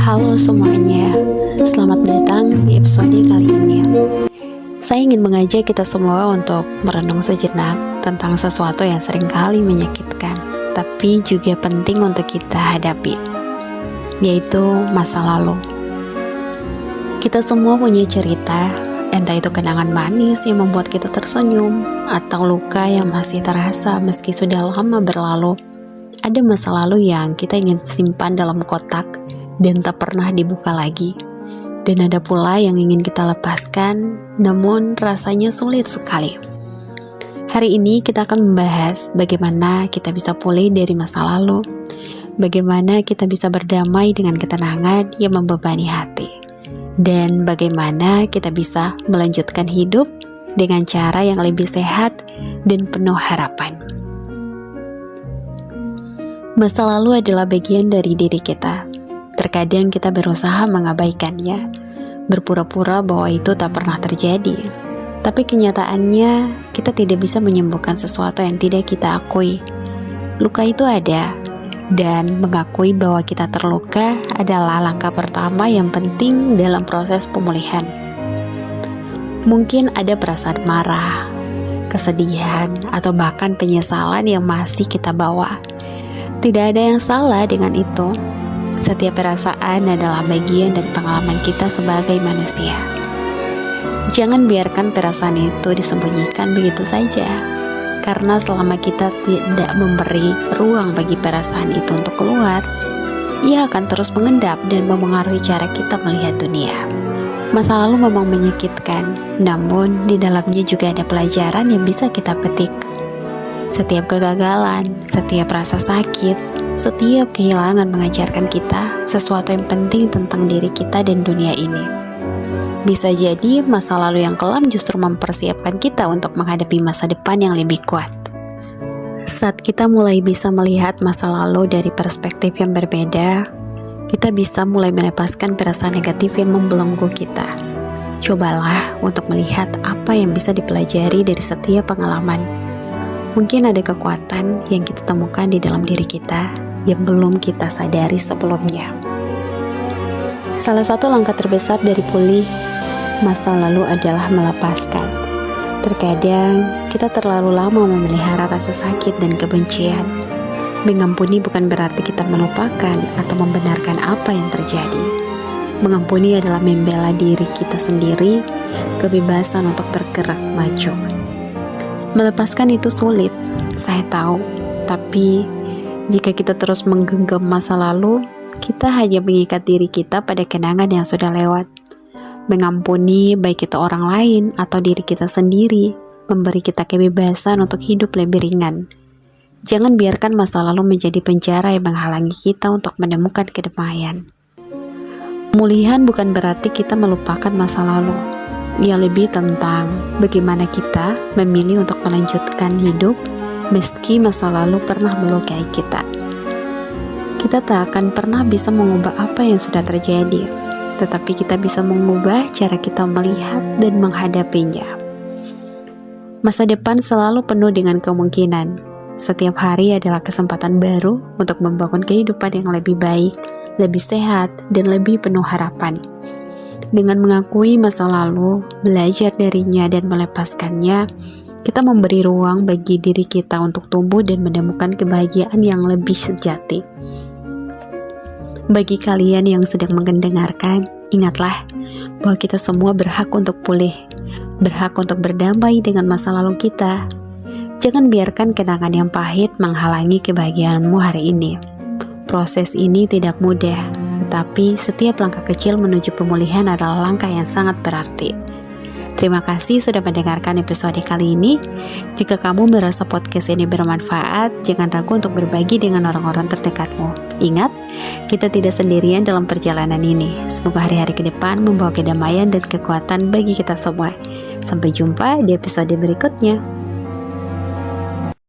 Halo semuanya, selamat datang di episode kali ini. Saya ingin mengajak kita semua untuk merenung sejenak tentang sesuatu yang seringkali menyakitkan, tapi juga penting untuk kita hadapi, yaitu masa lalu. Kita semua punya cerita, entah itu kenangan manis yang membuat kita tersenyum, atau luka yang masih terasa meski sudah lama berlalu. Ada masa lalu yang kita ingin simpan dalam kotak dan tak pernah dibuka lagi. Dan ada pula yang ingin kita lepaskan, namun rasanya sulit sekali. Hari ini kita akan membahas bagaimana kita bisa pulih dari masa lalu, bagaimana kita bisa berdamai dengan ketenangan yang membebani hati, dan bagaimana kita bisa melanjutkan hidup dengan cara yang lebih sehat dan penuh harapan. Masa lalu adalah bagian dari diri kita. Terkadang kita berusaha mengabaikannya, berpura-pura bahwa itu tak pernah terjadi. Tapi kenyataannya, kita tidak bisa menyembuhkan sesuatu yang tidak kita akui. Luka itu ada, dan mengakui bahwa kita terluka adalah langkah pertama yang penting dalam proses pemulihan. Mungkin ada perasaan marah, kesedihan, atau bahkan penyesalan yang masih kita bawa. Tidak ada yang salah dengan itu. Setiap perasaan adalah bagian dari pengalaman kita sebagai manusia. Jangan biarkan perasaan itu disembunyikan begitu saja. Karena selama kita tidak memberi ruang bagi perasaan itu untuk keluar, ia akan terus mengendap dan memengaruhi cara kita melihat dunia. Masa lalu memang menyakitkan, namun di dalamnya juga ada pelajaran yang bisa kita petik. Setiap kegagalan, setiap rasa sakit, setiap kehilangan mengajarkan kita sesuatu yang penting tentang diri kita dan dunia ini. Bisa jadi masa lalu yang kelam justru mempersiapkan kita untuk menghadapi masa depan yang lebih kuat. Saat kita mulai bisa melihat masa lalu dari perspektif yang berbeda, kita bisa mulai melepaskan perasaan negatif yang membelenggu kita. Cobalah untuk melihat apa yang bisa dipelajari dari setiap pengalaman. Mungkin ada kekuatan yang kita temukan di dalam diri kita yang belum kita sadari sebelumnya. Salah satu langkah terbesar dari pulih masa lalu adalah melepaskan. Terkadang kita terlalu lama memelihara rasa sakit dan kebencian. Mengampuni bukan berarti kita melupakan atau membenarkan apa yang terjadi. Mengampuni adalah membela diri kita sendiri, kebebasan untuk bergerak maju. Melepaskan itu sulit, saya tahu. Tapi jika kita terus menggenggam masa lalu, kita hanya mengikat diri kita pada kenangan yang sudah lewat. Mengampuni baik itu orang lain atau diri kita sendiri, memberi kita kebebasan untuk hidup lebih ringan. Jangan biarkan masa lalu menjadi penjara yang menghalangi kita untuk menemukan kedamaian. Pemulihan bukan berarti kita melupakan masa lalu. Ia lebih tentang bagaimana kita memilih untuk melanjutkan hidup meski masa lalu pernah melukai kita. Kita tak akan pernah bisa mengubah apa yang sudah terjadi, tetapi kita bisa mengubah cara kita melihat dan menghadapinya. Masa depan selalu penuh dengan kemungkinan. Setiap hari adalah kesempatan baru untuk membangun kehidupan yang lebih baik, lebih sehat, dan lebih penuh harapan. Dengan mengakui masa lalu, belajar darinya dan melepaskannya, kita memberi ruang bagi diri kita untuk tumbuh dan menemukan kebahagiaan yang lebih sejati. Bagi kalian yang sedang mendengarkan, ingatlah bahwa kita semua berhak untuk pulih, berhak untuk berdamai dengan masa lalu kita. Jangan biarkan kenangan yang pahit menghalangi kebahagiaanmu hari ini. Proses ini tidak mudah, tetapi setiap langkah kecil menuju pemulihan adalah langkah yang sangat berarti. Terima kasih sudah mendengarkan episode kali ini. Jika kamu merasa podcast ini bermanfaat, jangan ragu untuk berbagi dengan orang-orang terdekatmu. Ingat, kita tidak sendirian dalam perjalanan ini. Semoga hari-hari ke depan membawa kedamaian dan kekuatan bagi kita semua. Sampai jumpa di episode berikutnya.